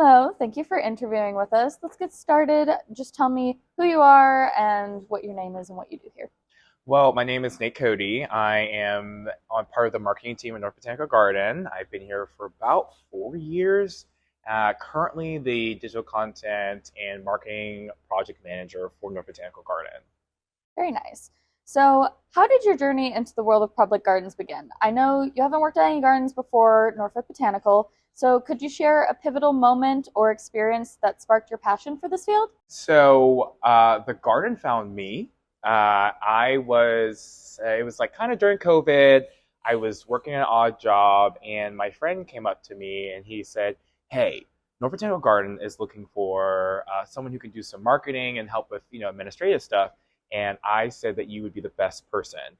Hello, thank you for interviewing with us. Let's get started. Just tell me who you are and what your name is and what you do here. Well, my name is Cody. I am on part of the marketing team at Norfolk Botanical Garden. I've been here for about 4 years. Currently, the digital content and marketing project manager for Norfolk Botanical Garden. Very nice. So, how did your journey into the world of public gardens begin? I know you haven't worked at any gardens before Norfolk Botanical, so could you share a pivotal moment or experience that sparked your passion for this field? The garden found me. It was like kind of during COVID. I was working an odd job, and my friend came up to me and he said, "Hey, Norfolk Botanical Garden is looking for someone who can do some marketing and help with administrative stuff." And I said that you would be the best person.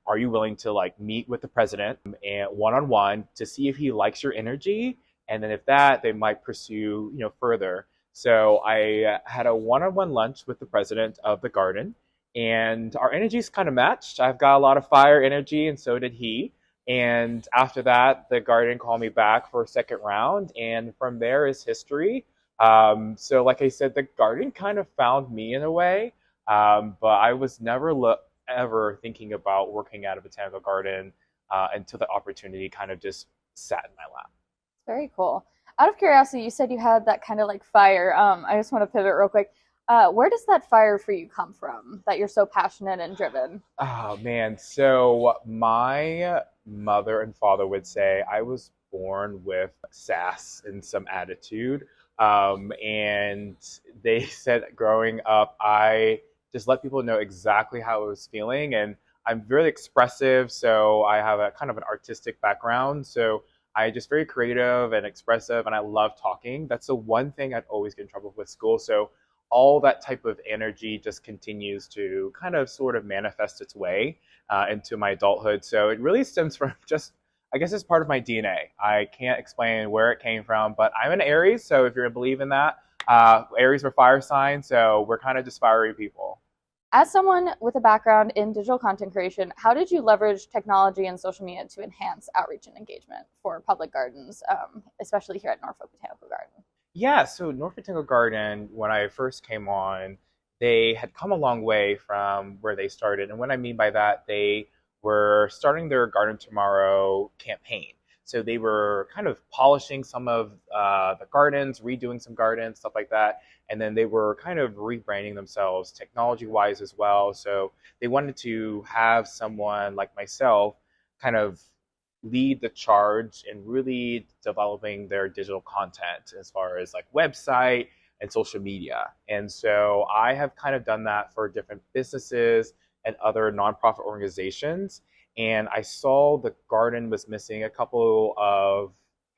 Are you willing to like meet with the president and one on one to see if he likes your energy? And then if that, they might pursue further. So I had a one on one lunch with the president of the garden, and our energies kind of matched. I've got a lot of fire energy, and so did he. And after that, the garden called me back for a second round, and from there is history. So, like I said, the garden kind of found me in a way, but I was never ever thinking about working at a botanical garden until the opportunity kind of just sat in my lap. Very cool. Out of curiosity, you said you had that kind of like fire. I just want to pivot real quick. Where does that fire for you come from that you're so passionate and driven? Oh man, so my mother and father would say I was born with sass and some attitude. And they said growing up, I just let people know exactly how I was feeling. And I'm really expressive, so I have a kind of an artistic background. So I just very creative and expressive, and I love talking. That's the one thing I'd always get in trouble with school. So all that type of energy just continues to kind of sort of manifest its way into my adulthood. So it really stems from just, I guess it's part of my DNA. I can't explain where it came from, but I'm an Aries. So if you believe in that, Aries are fire signs. So we're kind of just fiery people. As someone with a background in digital content creation, how did you leverage technology and social media to enhance outreach and engagement for public gardens, especially here at Norfolk Botanical Garden? Yeah, so North Botanical Garden, when I first came on, they had come a long way from where they started. And what I mean by that, they were starting their Garden Tomorrow campaign. So they were kind of polishing some of the gardens, redoing some gardens, stuff like that. And then they were kind of rebranding themselves technology-wise as well. So they wanted to have someone like myself kind of lead the charge in really developing their digital content as far as like website and social media. And so I have kind of done that for different businesses and other nonprofit organizations. And I saw the garden was missing a couple of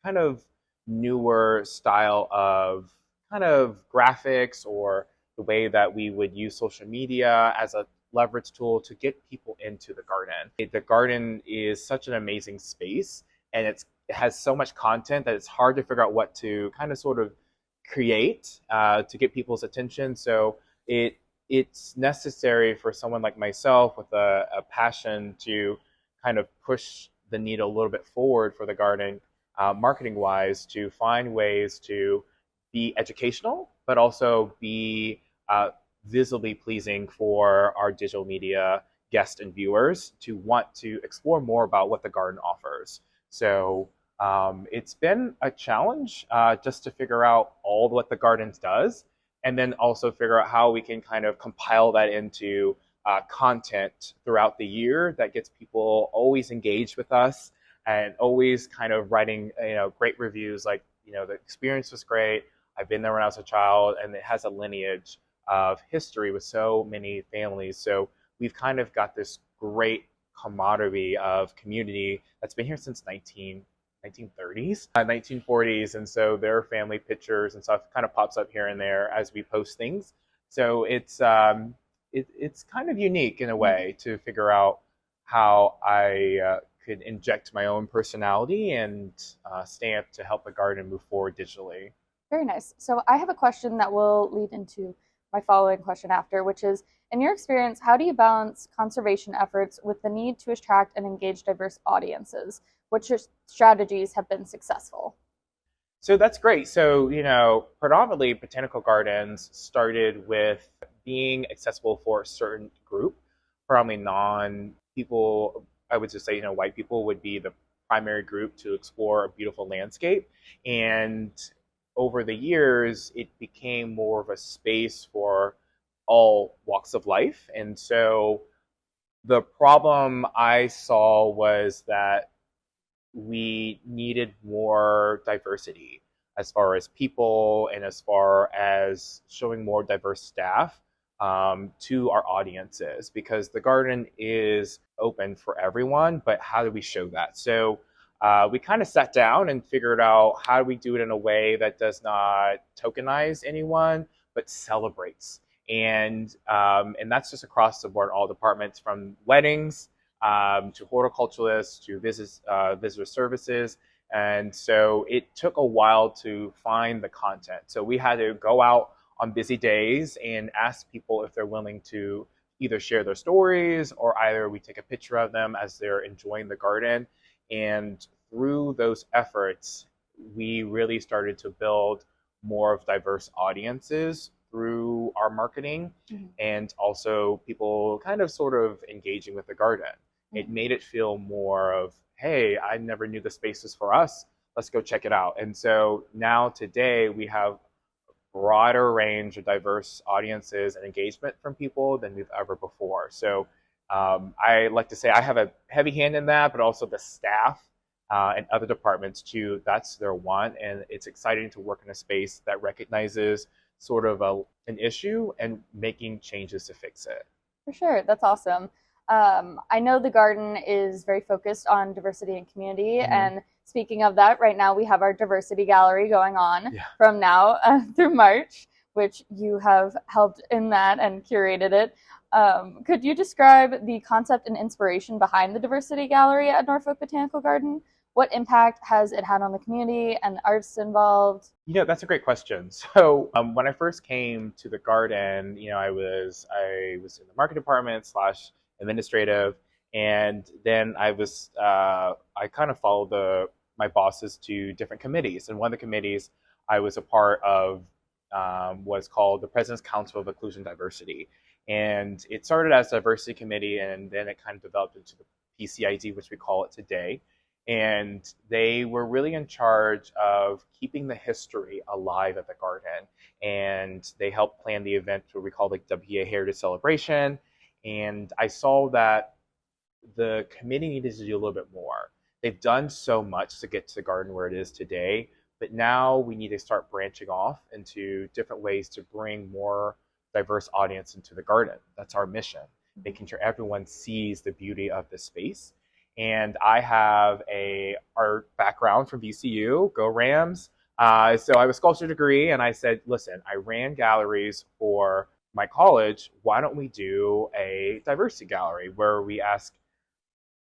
kind of newer style of kind of graphics or the way that we would use social media as a leverage tool to get people into the garden. The garden is such an amazing space, and it has so much content that it's hard to figure out what to kind of sort of create to get people's attention. So it's necessary for someone like myself with a passion to kind of push the needle a little bit forward for the garden, marketing wise, to find ways to be educational, but also be visibly pleasing for our digital media guests and viewers to want to explore more about what the garden offers. So it's been a challenge just to figure out all what the gardens does, and then also figure out how we can kind of compile that into content throughout the year that gets people always engaged with us and always kind of writing great reviews like the experience was great. I've been there when I was a child, and it has a lineage of history with so many families. So we've kind of got this great camaraderie of community that's been here since 1930s, 1940s. And so their family pictures and stuff kind of pops up here and there as we post things. So it's kind of unique in a way to figure out how I could inject my own personality and stamp to help the garden move forward digitally. Very nice. So I have a question that will lead into my following question after, which is, in your experience, how do you balance conservation efforts with the need to attract and engage diverse audiences? Which strategies have been successful? So that's great. So, predominantly botanical gardens started with being accessible for a certain group, probably non people. I would just say, white people would be the primary group to explore a beautiful landscape. And over the years, it became more of a space for all walks of life. And so the problem I saw was that we needed more diversity as far as people and as far as showing more diverse staff to our audiences, because the garden is open for everyone, but how do we show that? So we kind of sat down and figured out how do we do it in a way that does not tokenize anyone, but celebrates. And that's just across the board, all departments, from weddings to horticulturalists to visitor services. And so it took a while to find the content. So we had to go out on busy days and ask people if they're willing to either share their stories, or either we take a picture of them as they're enjoying the garden. And through those efforts, we really started to build more of diverse audiences through our marketing, Mm-hmm. and also people kind of sort of engaging with the garden. It Mm-hmm. made it feel more of, hey, I never knew the space was for us. Let's go check it out. And so now today we have broader range of diverse audiences and engagement from people than we've ever before. So I like to say I have a heavy hand in that, but also the staff and other departments too. That's their want, and it's exciting to work in a space that recognizes sort of an issue and making changes to fix it. For sure, that's awesome. I know the garden is very focused on diversity and community. Mm-hmm. And speaking of that, right now we have our diversity gallery going on Yeah. from now through March, which you have helped in that and curated it. Could you describe the concept and inspiration behind the diversity gallery at Norfolk Botanical Garden? What impact has it had on the community and the artists involved? That's a great question. So when I first came to the garden, I was in the market department slash administrative, and then I kind of followed my bosses to different committees, and one of the committees I was a part of was called the President's Council of Inclusion and Diversity, and it started as a diversity committee, and then it kind of developed into the PCID, which we call it today. And they were really in charge of keeping the history alive at the garden. And they helped plan the event, what we call like WA Heritage Celebration. And I saw that the committee needed to do a little bit more. They've done so much to get to the garden where it is today, but now we need to start branching off into different ways to bring more diverse audience into the garden. That's our mission, making sure everyone sees the beauty of the space. And I have a art background from VCU, go Rams. So I have a sculpture degree, and I said, listen, I ran galleries for my college. Why don't we do a diversity gallery where we ask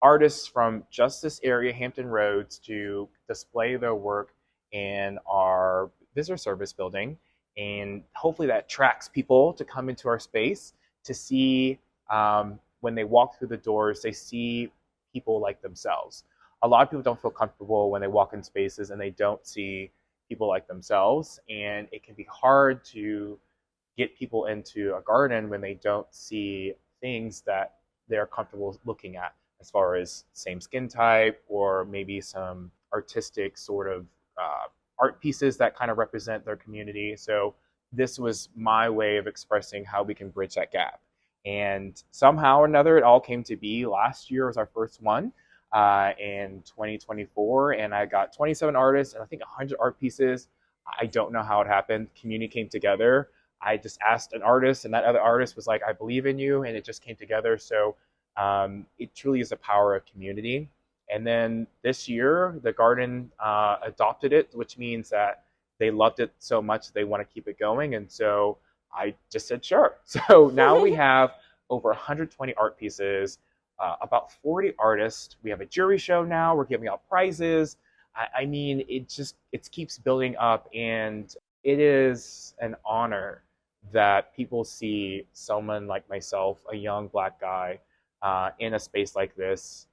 artists from just this area, Hampton Roads, to display their work in our visitor service building. And hopefully that attracts people to come into our space to see, when they walk through the doors, they see people like themselves. A lot of people don't feel comfortable when they walk in spaces and they don't see people like themselves. And it can be hard to get people into a garden when they don't see things that they're comfortable looking at, as far as same skin type, or maybe some artistic sort of art pieces that kind of represent their community. So this was my way of expressing how we can bridge that gap. And somehow or another, it all came to be. Last year was our first one in 2024, and I got 27 artists and I think 100 art pieces. I don't know how it happened. Community came together. I just asked an artist, and that other artist was like, I believe in you, and it just came together. So it truly is the power of community. And then this year, the garden adopted it, which means that they loved it so much they want to keep it going. And so I just said, sure. So now we have over 120 art pieces, about 40 artists. We have a jury show now. We're giving out prizes. I mean, it keeps building up, and it is an honor that people see someone like myself, a young Black guy, in a space like this,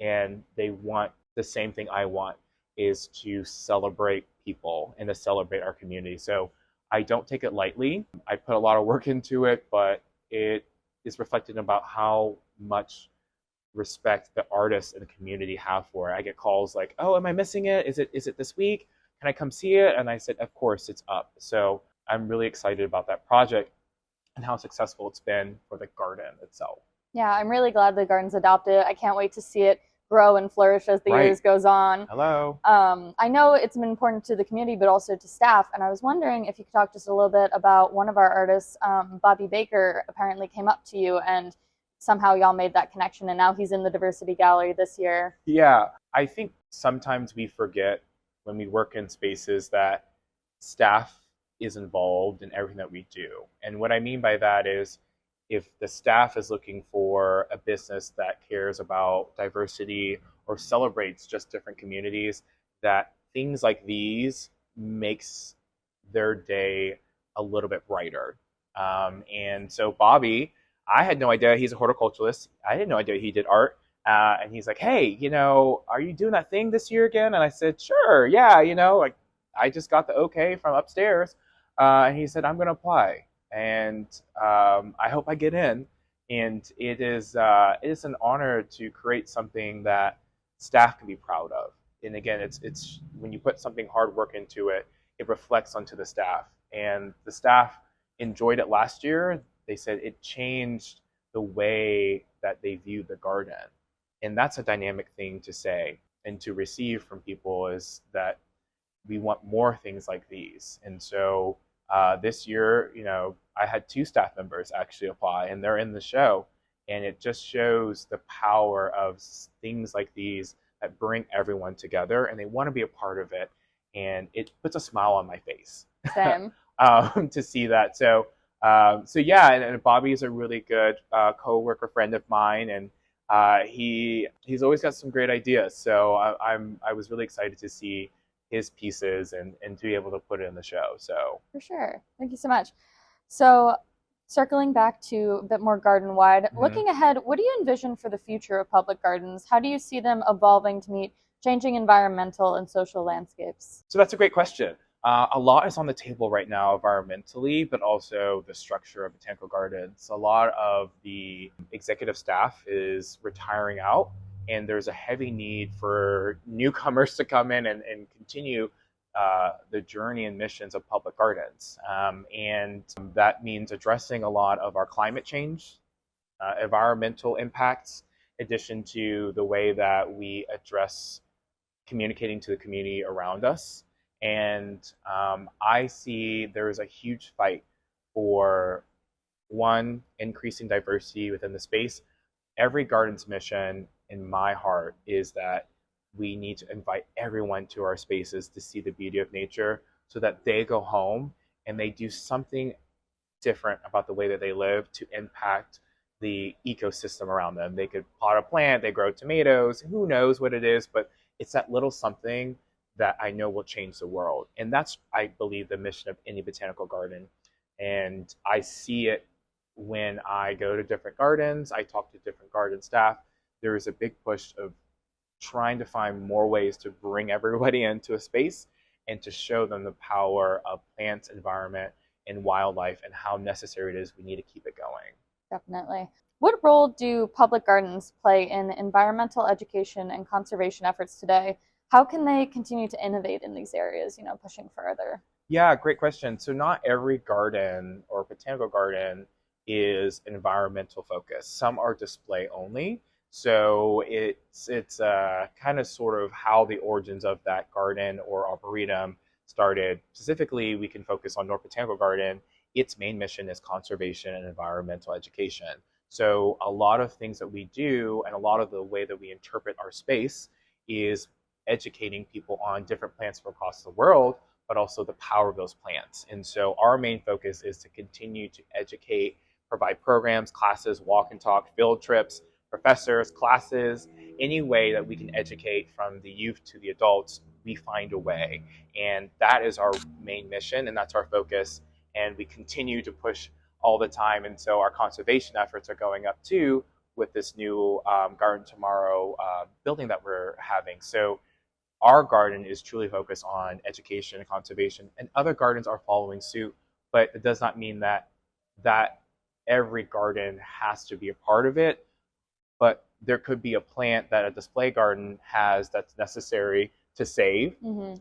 and they want the same thing I want. is to celebrate people and to celebrate our community. So I don't take it lightly. I put a lot of work into it, but it is reflected about how much respect the artists and the community have for it. I get calls like, "Oh, am I missing it? Is it this week? Can I come see it?" And I said, "Of course, it's up." So I'm really excited about that project and how successful it's been for the garden itself. Yeah, I'm really glad the garden's adopted it. I can't wait to see it grow and flourish as the Right. years goes on. Hello. I know it's been important to the community, but also to staff. And I was wondering if you could talk just a little bit about one of our artists, Bobby Baker, apparently came up to you and somehow y'all made that connection. And now he's in the Diversity Gallery this year. Yeah, I think sometimes we forget when we work in spaces that staff is involved in everything that we do. And what I mean by that is if the staff is looking for a business that cares about diversity or celebrates just different communities, that things like these makes their day a little bit brighter. And so Bobby, I had no idea he's a horticulturalist. I had no idea he did art. And he's like, "Hey, are you doing that thing this year again?" And I said, "Sure, yeah, like I just got the okay from upstairs." And he said, "I'm going to apply, and I hope I get in." And it is an honor to create something that staff can be proud of. And again, it's when you put something hard work into it, it reflects onto the staff, and the staff enjoyed it last year. They said it changed the way that they viewed the garden. And that's a dynamic thing to say and to receive from people, is that we want more things like these. And so this year, I had 2 staff members actually apply, and they're in the show. And it just shows the power of things like these that bring everyone together, and they want to be a part of it. And it puts a smile on my face Same. to see that. So yeah, and Bobby is a really good co-worker friend of mine, and he's always got some great ideas. So I was really excited to see his pieces and to be able to put it in the show. So For sure. Thank you so much. So, circling back to a bit more garden wide, mhm. looking ahead, what do you envision for the future of public gardens? How do you see them evolving to meet changing environmental and social landscapes? So that's a great question. A lot is on the table right now environmentally, but also the structure of botanical gardens. A lot of the executive staff is retiring out, and there's a heavy need for newcomers to come in and continue the journey and missions of public gardens. And that means addressing a lot of our climate change, environmental impacts, in addition to the way that we address communicating to the community around us. And I see there's a huge fight for, one, increasing diversity within the space. Every garden's mission in my heart is that we need to invite everyone to our spaces to see the beauty of nature, so that they go home and they do something different about the way that they live to impact the ecosystem around them. They could pot a plant, they grow tomatoes, who knows what it is, but it's that little something that I know will change the world. And that's, I believe, the mission of any botanical garden. And I see it when I go to different gardens, I talk to different garden staff. There is a big push of trying to find more ways to bring everybody into a space and to show them the power of plants, environment, and wildlife, and how necessary it is we need to keep it going. Definitely. What role do public gardens play in environmental education and conservation efforts today? How can they continue to innovate in these areas, pushing further? Yeah, great question. So not every garden or botanical garden is environmental focused. Some are display only. So it's kind of sort of how the origins of that garden or arboretum started. Specifically, we can focus on Norfolk Botanical Garden. Its main mission is conservation and environmental education. So a lot of things that we do and a lot of the way that we interpret our space is educating people on different plants from across the world, but also the power of those plants. And so our main focus is to continue to educate, provide programs, classes, walk and talk, field trips, professors, classes, any way that we can educate from the youth to the adults, we find a way. And that is our main mission, and that's our focus. And we continue to push all the time. And so our conservation efforts are going up too with this new Garden Tomorrow building that we're having. So our garden is truly focused on education and conservation, and other gardens are following suit. But it does not mean that every garden has to be a part of it. But there could be a plant that a display garden has that's necessary to save,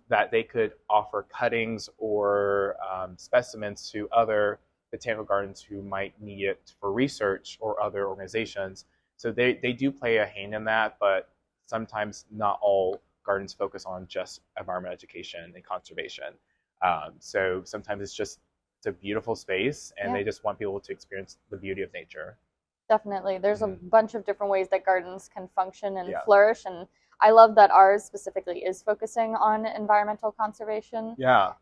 that they could offer cuttings or specimens to other botanical gardens who might need it for research or other organizations. So they do play a hand in that, but sometimes not all gardens focus on just environmental education and conservation. So sometimes it's a beautiful space, and Yeah. they just want people to experience the beauty of nature. Definitely. There's a bunch of different ways that gardens can function and Yeah. flourish, and I love that ours specifically is focusing on environmental conservation. Yeah.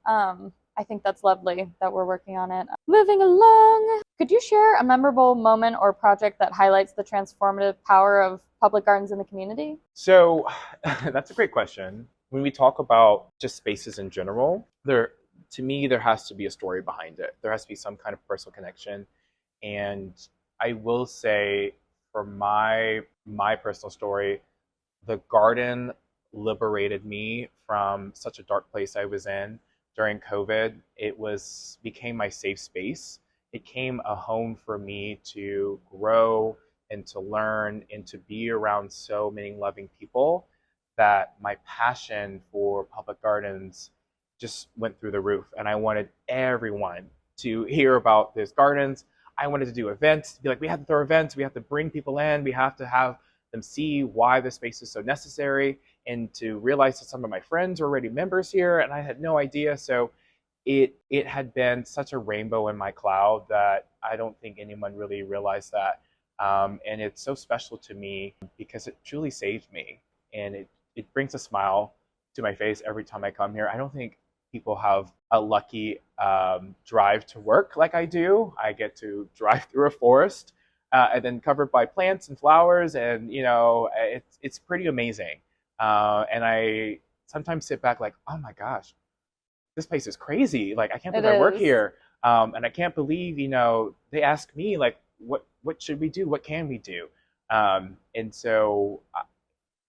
I think that's lovely that we're working on it. Moving along, could you share a memorable moment or project that highlights the transformative power of public gardens in the community? So that's a great question. When we talk about just spaces in general, to me, there has to be a story behind it. There has to be some kind of personal connection. And I will say, for my personal story, the garden liberated me from such a dark place I was in during COVID. Became my safe space. It became a home for me to grow and to learn and to be around so many loving people, that my passion for public gardens just went through the roof. And I wanted everyone to hear about these gardens. I wanted to do events, to be like, we have to throw events, we have to bring people in, we have to have them see why this space is so necessary, and to realize that some of my friends were already members here and I had no idea. So it had been such a rainbow in my cloud that I don't think anyone really realized that. And it's so special to me because it truly saved me, and it brings a smile to my face every time I come here. I don't think people have a lucky drive to work like I do. I get to drive through a forest and then covered by plants and flowers, and it's pretty amazing. And I sometimes sit back like, oh my gosh, this place is crazy. Like, I can't It believe I work is. here. And I can't believe, they ask me like, what should we do? What can we do? And so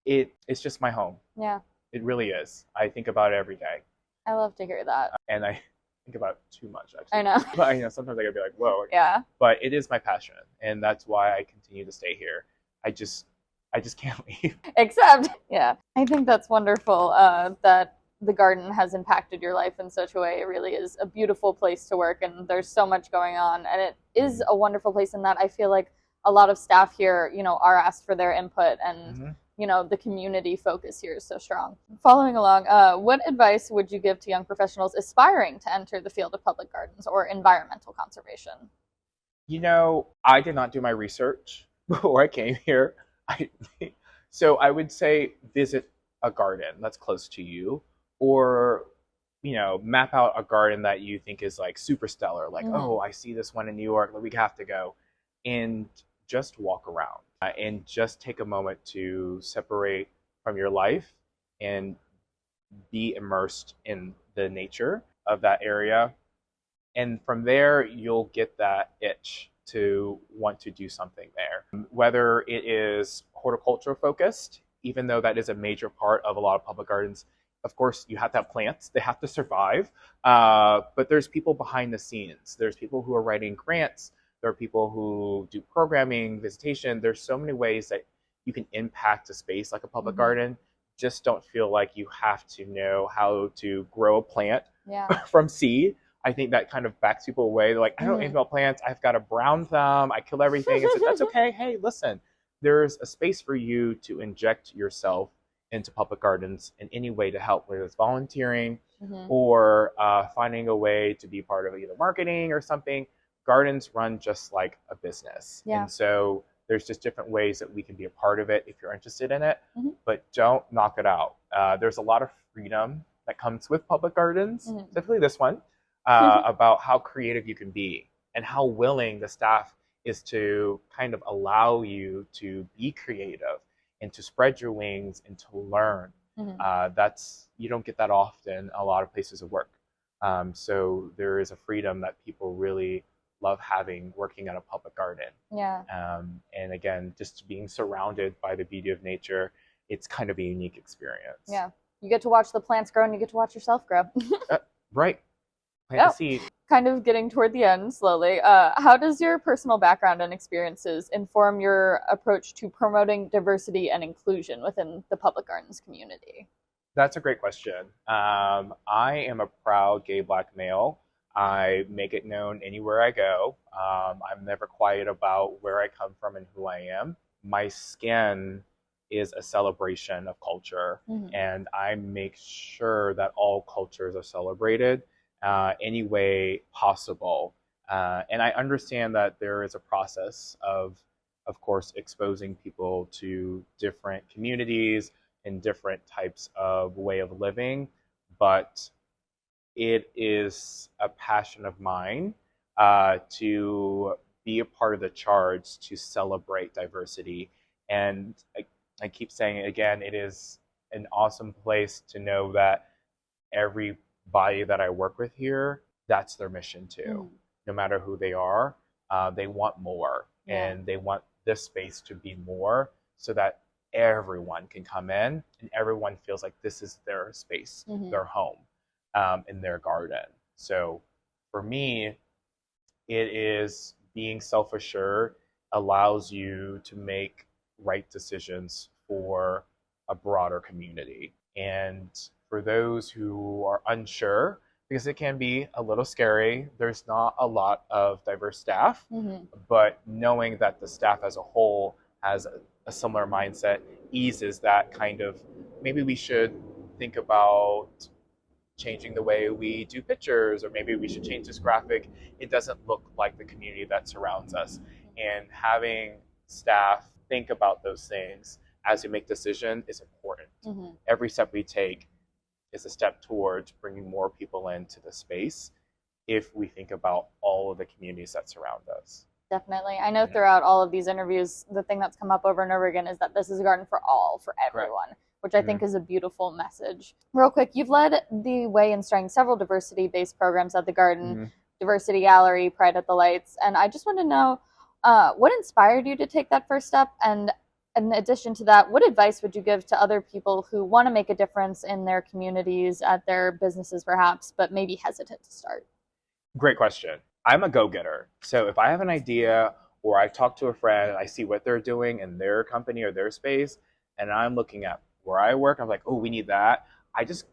it's just my home. Yeah, It really is. I think about it every day, I love to hear that. and I think about it too much, I actually. know. But sometimes I gotta be like, whoa. Yeah. But it is my passion, and that's why I continue to stay here. I just can't leave. Except, yeah, I think that's wonderful that the garden has impacted your life in such a way. It really is a beautiful place to work, and there's so much going on. And it is a wonderful place in that I feel like a lot of staff here, are asked for their input, and the community focus here is so strong. Following along, what advice would you give to young professionals aspiring to enter the field of public gardens or environmental conservation? I did not do my research before I came here. So I would say visit a garden that's close to you, or map out a garden that you think is like super stellar, like, oh, I see this one in New York, like, we have to go, and just walk around and just take a moment to separate from your life and be immersed in the nature of that area. And from there, you'll get that itch to want to do something there. Whether it is horticulture focused, even though that is a major part of a lot of public gardens, of course, you have to have plants, they have to survive. But there's people behind the scenes. There's people who are writing grants. There are people who do programming, visitation. There's so many ways that you can impact a space like a public garden. Just don't feel like you have to know how to grow a plant from seed. I think that kind of backs people away. They're like, I don't know anything about plants. I've got a brown thumb. I kill everything. And so that's okay. Hey, listen, there's a space for you to inject yourself into public gardens in any way to help, whether it's volunteering or finding a way to be part of either marketing or something. Gardens run just like a business. And so there's just different ways that we can be a part of it if you're interested in it, but don't knock it out. There's a lot of freedom that comes with public gardens, specifically this one, about how creative you can be and how willing the staff is to kind of allow you to be creative and to spread your wings and to learn. You don't get that often a lot of places of work. So there is a freedom that people really love having working at a public garden. And again, just being surrounded by the beauty of nature, it's kind of a unique experience. you get to watch the plants grow and you get to watch yourself grow. Right. Plant the Oh, seed. kind of getting toward the end slowly. How does your personal background and experiences inform your approach to promoting diversity and inclusion within the public gardens community? That's a great question. I am a proud gay black male. I make it known anywhere I go. I'm never quiet about where I come from and who I am. My skin is a celebration of culture, Mm-hmm. and I make sure that all cultures are celebrated any way possible. And I understand that there is a process of course, exposing people to different communities and different types of way of living, but it is a passion of mine to be a part of the charge to celebrate diversity. And I keep saying it again, it is an awesome place to know that everybody that I work with here, that's their mission too. Mm. No matter who they want more, Yeah. and they want this space to be more so that everyone can come in and everyone feels like this is their space, Mm-hmm. their home, in their garden. So for me, it is being self-assured allows you to make right decisions for a broader community. And for those who are unsure, because it can be a little scary, there's not a lot of diverse staff, Mm-hmm. but knowing that the staff as a whole has a similar mindset eases that kind of, maybe we should think about changing the way we do pictures, or maybe we should change this graphic. It doesn't look like the community that surrounds us. And having staff think about those things as we make decisions is important. Mm-hmm. Every step we take is a step towards bringing more people into the space if we think about all of the communities that surround us. Definitely. I know throughout all of these interviews, the thing that's come up over and over again is that this is a garden for all, for everyone, which I think is a beautiful message. Real quick, you've led the way in starting several diversity-based programs at the garden, Diversity Gallery, Pride at the Lights, and I just want to know what inspired you to take that first step, and in addition to that, what advice would you give to other people who want to make a difference in their communities, at their businesses perhaps, but maybe hesitant to start? Great question. I'm a go-getter. So if I have an idea, or I talk to a friend and I see what they're doing in their company or their space, and I'm looking at where I work, I'm like, oh, we need that. I just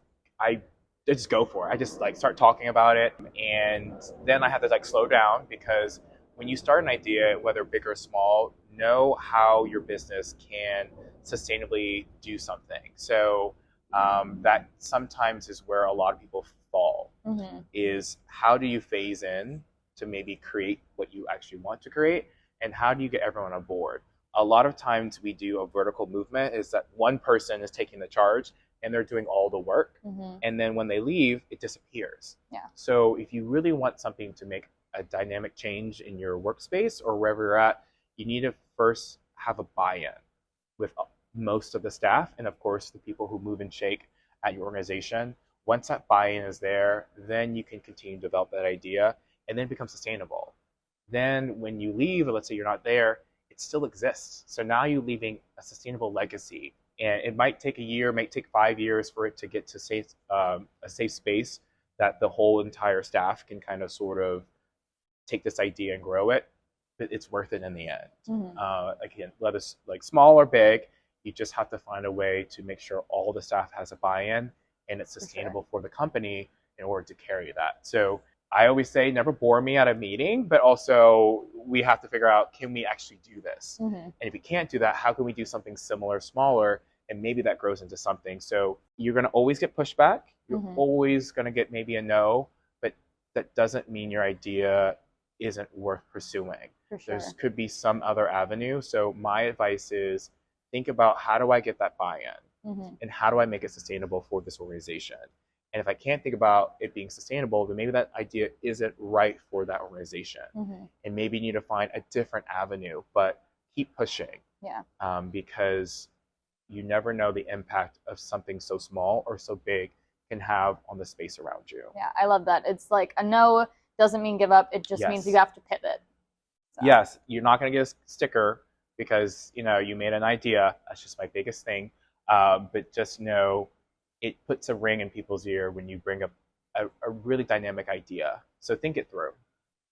go for it. I just like start talking about it, and then I have to like slow down, because when you start an idea, whether big or small, know how your business can sustainably do something. So that sometimes is where a lot of people fall, is how do you phase in to maybe create what you actually want to create, and how do you get everyone on board? A lot of times we do a vertical movement, is that one person is taking the charge and they're doing all the work, and then when they leave, it disappears. Yeah. So if you really want something to make a dynamic change in your workspace or wherever you're at, you need to first have a buy-in with most of the staff, and of course the people who move and shake at your organization. Once that buy-in is there, then you can continue to develop that idea, and then become sustainable. Then when you leave, or let's say you're not there, it still exists. So now you're leaving a sustainable legacy. And it might take a year, might take 5 years for it to get to a safe space that the whole entire staff can kind of sort of take this idea and grow it. But it's worth it in the end. Again, whether it's like small or big, you just have to find a way to make sure all the staff has a buy-in and it's sustainable for the company in order to carry that. So I always say, never bore me at a meeting, but also we have to figure out, can we actually do this? And if we can't do that, how can we do something similar, smaller, and maybe that grows into something? So you're going to always get pushback. You're always going to get maybe a no, but that doesn't mean your idea isn't worth pursuing. There could be some other avenue. So my advice is, think about, how do I get that buy-in? And how do I make it sustainable for this organization? And if I can't think about it being sustainable, then maybe that idea isn't right for that organization. And maybe you need to find a different avenue, but keep pushing. Because you never know the impact of something so small or so big can have on the space around you. Yeah, I love that. It's like a no doesn't mean give up. It just means you have to pivot. So. Yes, you're not going to get a sticker because you made an idea. That's just my biggest thing. But just know it puts a ring in people's ear when you bring up a really dynamic idea. So think it through.